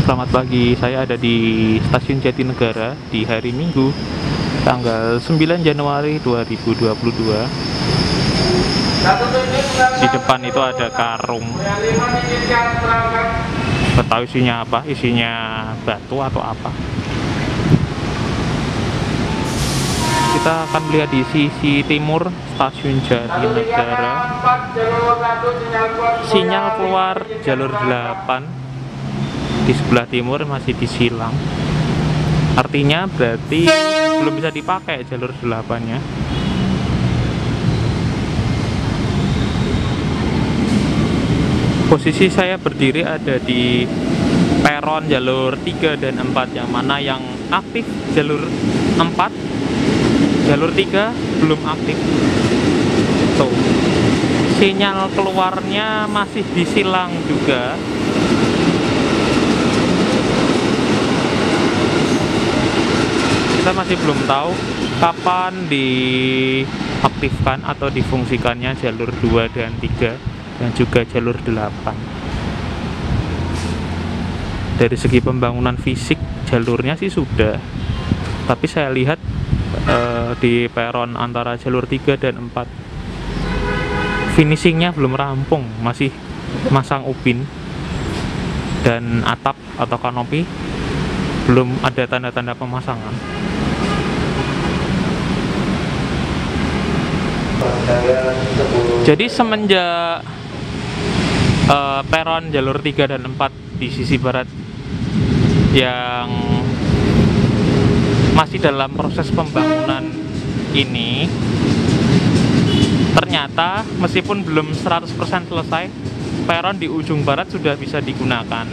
Selamat pagi, saya ada di Stasiun Jatinegara di hari Minggu tanggal 9 Januari 2022. Di depan itu ada karung. Nggak tahu isinya apa, isinya batu atau apa. Kita akan melihat di sisi timur Stasiun Jatinegara. Sinyal keluar jalur 8 di sebelah timur masih disilang. Artinya berarti belum bisa dipakai jalur 8-nya. Posisi saya berdiri ada di peron jalur 3 dan 4, yang mana yang aktif jalur 4, jalur 3 belum aktif. Tuh, sinyal keluarnya masih disilang juga. Kita masih belum tahu kapan diaktifkan atau difungsikannya jalur 2 dan 3 dan juga jalur 8. Dari segi pembangunan fisik jalurnya sih sudah, tapi saya lihat di peron antara jalur 3 dan 4 finishingnya belum rampung, masih masang ubin dan atap atau kanopi belum ada tanda-tanda pemasangan. Jadi semenjak peron jalur 3 dan 4 di sisi barat yang masih dalam proses pembangunan ini, ternyata meskipun belum 100% selesai, peron di ujung barat sudah bisa digunakan.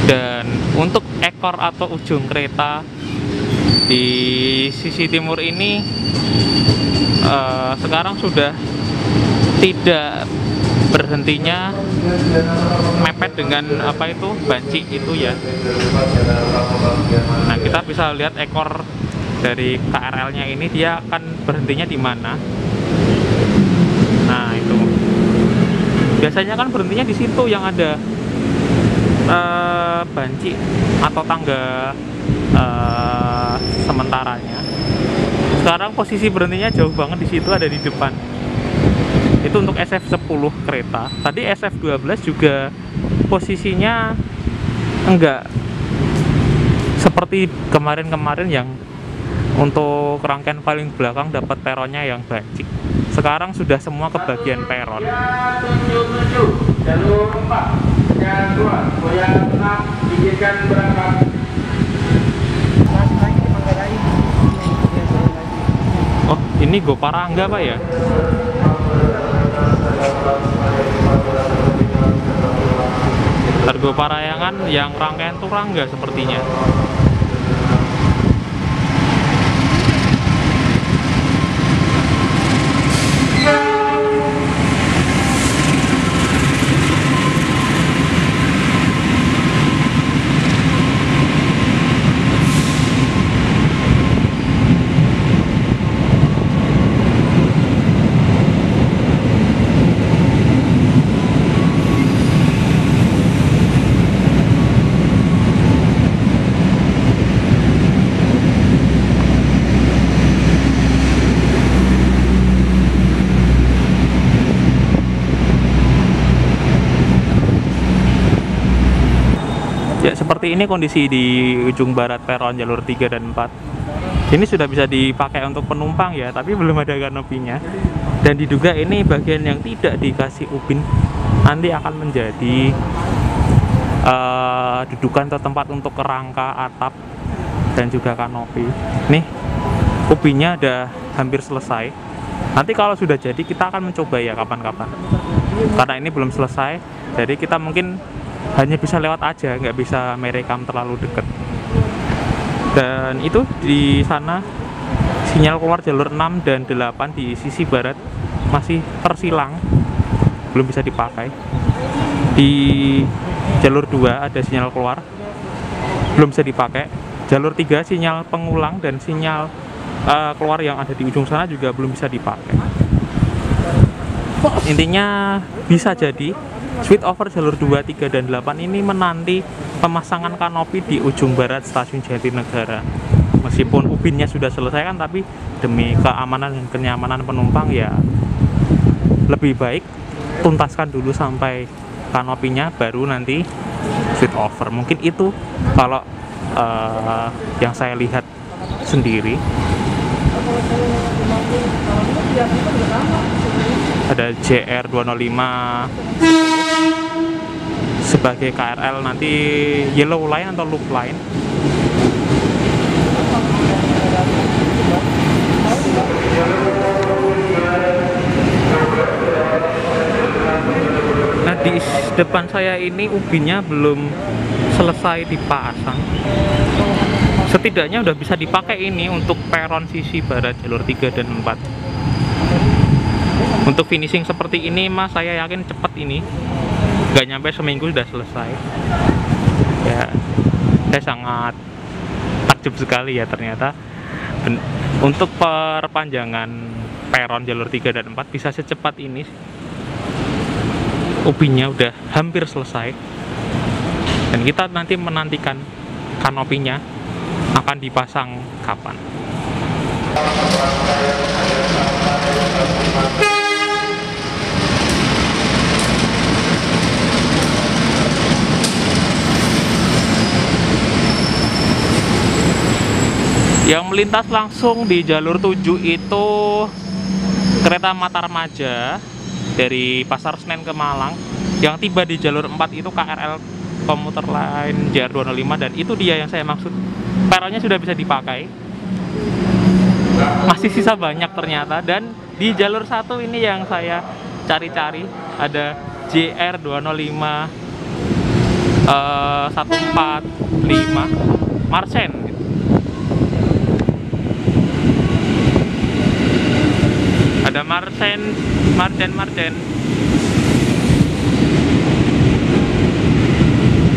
Dan untuk ekor atau ujung kereta di sisi timur ini sekarang sudah tidak berhentinya mepet dengan apa itu, banci itu ya. Nah, kita bisa lihat ekor dari KRL-nya ini, dia akan berhentinya di mana. Nah, itu biasanya kan berhentinya di situ yang ada banci atau tangga sementaranya. Sekarang posisi berhentinya jauh banget, di situ ada di depan. Itu untuk SF10 kereta. Tadi SF12 juga posisinya enggak seperti kemarin-kemarin yang untuk rangkaian paling belakang dapat peronnya yang banci. Sekarang sudah semua ke bagian peron. Jalur 4, sinyal keluar, goyang 6, izinkan berangkat. Oh, ini Goparangga Pak ya? Argo Parayangan yang rangkaian Turangga sepertinya. Ya, seperti ini kondisi di ujung barat peron jalur 3 dan 4. Ini sudah bisa dipakai untuk penumpang ya, tapi belum ada kanopinya. Dan diduga ini bagian yang tidak dikasih ubin nanti akan menjadi dudukan atau tempat untuk kerangka, atap, dan juga kanopi. Nih, ubinnya udah hampir selesai. Nanti kalau sudah jadi kita akan mencoba ya kapan-kapan. Karena ini belum selesai, jadi kita mungkin hanya bisa lewat aja, nggak bisa merekam terlalu dekat. Dan itu di sana sinyal keluar jalur 6 dan 8 di sisi barat masih tersilang, belum bisa dipakai. Di jalur 2 ada sinyal keluar, belum bisa dipakai. Jalur 3 sinyal pengulang dan sinyal keluar yang ada di ujung sana juga belum bisa dipakai. Intinya bisa jadi switch over jalur 2, 3, dan 8 ini menanti pemasangan kanopi di ujung barat stasiun Jatinegara. Meskipun ubinnya sudah selesai kan, tapi demi keamanan dan kenyamanan penumpang ya lebih baik tuntaskan dulu sampai kanopinya, baru nanti switch over. Mungkin itu kalau yang saya lihat sendiri. Ada JR 205 sebagai KRL nanti yellow line atau loop line. Nah, di depan saya ini ubinnya belum selesai dipasang. Setidaknya udah bisa dipakai ini untuk peron sisi barat jalur 3 dan 4. Untuk finishing seperti ini mas, saya yakin cepat ini, nggak nyampe seminggu sudah selesai. Ya, saya sangat takjub sekali ya, ternyata untuk perpanjangan peron jalur 3 dan 4 bisa secepat ini. Ubinnya udah hampir selesai, dan kita nanti menantikan kanopinya akan dipasang kapan. Yang melintas langsung di jalur 7 itu kereta Matarmaja dari Pasar Senen ke Malang. Yang tiba di jalur 4 itu KRL komuter lain JR 205, dan itu dia yang saya maksud. Peronnya sudah bisa dipakai. Masih sisa banyak ternyata, dan di jalur 1 ini yang saya cari-cari ada JR 205 145 Marsen. Ada Marsen.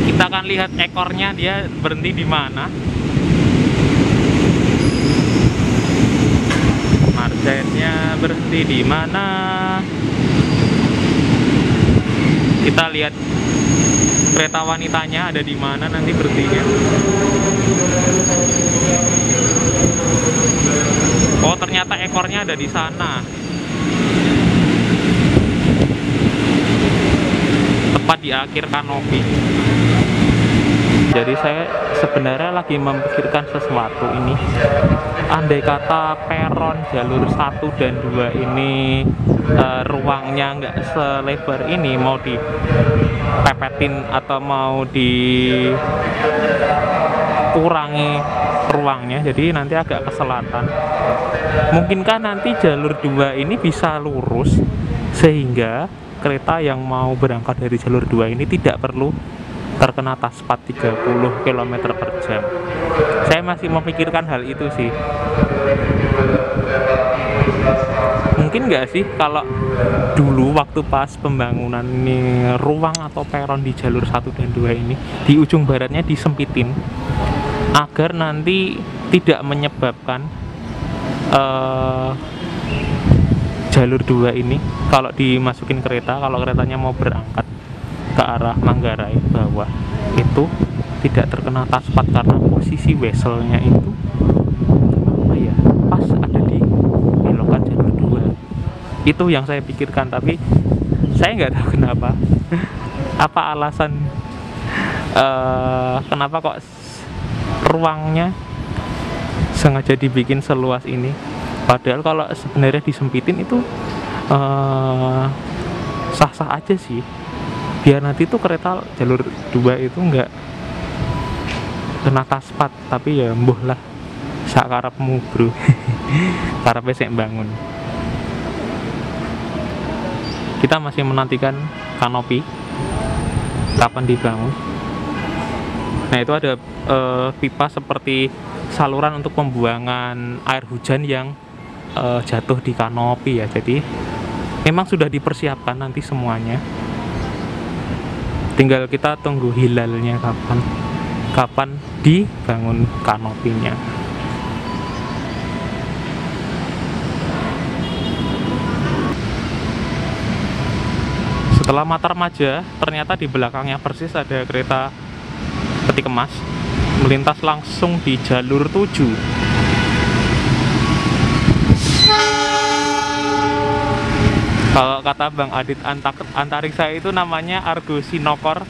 Kita akan lihat ekornya, dia berhenti di mana. Marsennya berhenti di mana? Kita lihat kereta wanitanya ada di mana nanti berhentinya. Oh, ternyata ekornya ada di sana. Tepat di akhir kanopi. Jadi saya sebenarnya lagi memikirkan sesuatu ini. Andai kata peron jalur 1 dan 2 ini ruangnya nggak selebar ini, mau dipepetin atau mau dikurangi ruangnya, jadi nanti agak ke selatan. Mungkinkah nanti jalur 2 ini bisa lurus sehingga kereta yang mau berangkat dari jalur 2 ini tidak perlu terkena taspat 30 km per jam. Saya masih memikirkan hal itu sih. Mungkin nggak sih kalau dulu waktu pas pembangunan ini ruang atau peron di jalur 1 dan 2 ini di ujung baratnya disempitin agar nanti tidak menyebabkan jalur 2 ini kalau dimasukin kereta, kalau keretanya mau berangkat ke arah Manggarai bawah itu tidak terkena taspat karena posisi weselnya itu pas ada di belokan jalur 2. Itu yang saya pikirkan, tapi saya nggak tahu kenapa apa alasan kenapa kok ruangnya sengaja dibikin seluas ini, padahal kalau sebenarnya disempitin itu sah-sah aja sih, biar nanti tuh kereta jalur 2 itu nggak kena taspat. Tapi ya mbuh lah, sak karepmu bro. Karepe sik bangun. Kita masih menantikan kanopi kapan dibangun. Nah, itu ada pipa seperti saluran untuk pembuangan air hujan yang jatuh di kanopi ya. Jadi memang sudah dipersiapkan nanti semuanya. Tinggal kita tunggu hilalnya kapan dibangun kanopinya. Setelah Mata Remaja, ternyata di belakangnya persis ada kereta peti kemas melintas langsung di jalur 7. Kalau kata Bang Adit Antariksa itu namanya Argo Sinokor.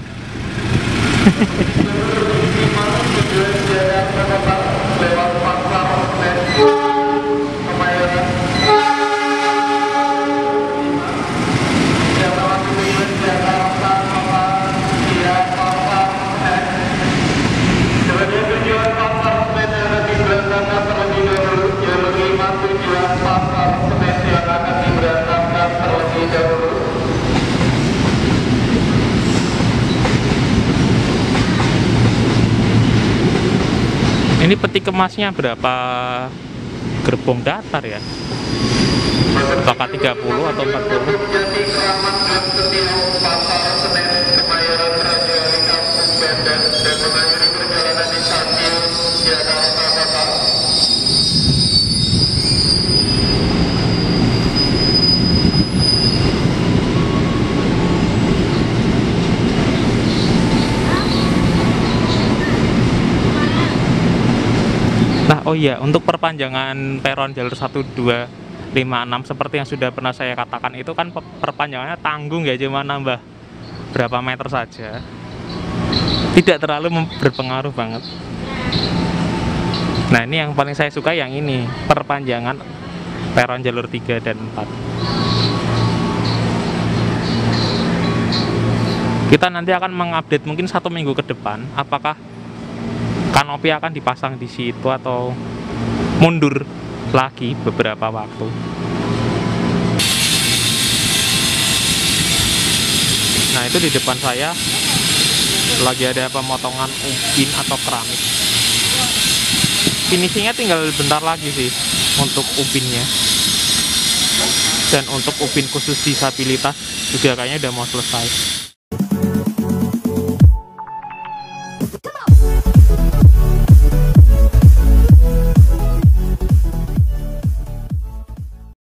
Ini peti kemasnya berapa gerbong datar ya? Apakah 30 atau 40? Nah, oh iya, untuk perpanjangan peron jalur 1256 seperti yang sudah pernah saya katakan itu kan perpanjangannya tanggung ya, cuma nambah berapa meter saja. Tidak terlalu berpengaruh banget. Nah, ini yang paling saya suka yang ini, perpanjangan peron jalur 3 dan 4. Kita nanti akan mengupdate mungkin 1 minggu ke depan apakah kanopi akan dipasang di situ atau mundur lagi beberapa waktu. Nah, itu di depan saya lagi ada pemotongan ubin atau keramik. Finishingnya tinggal bentar lagi sih untuk ubinnya. Dan untuk ubin khusus disabilitas juga kayaknya udah mau selesai.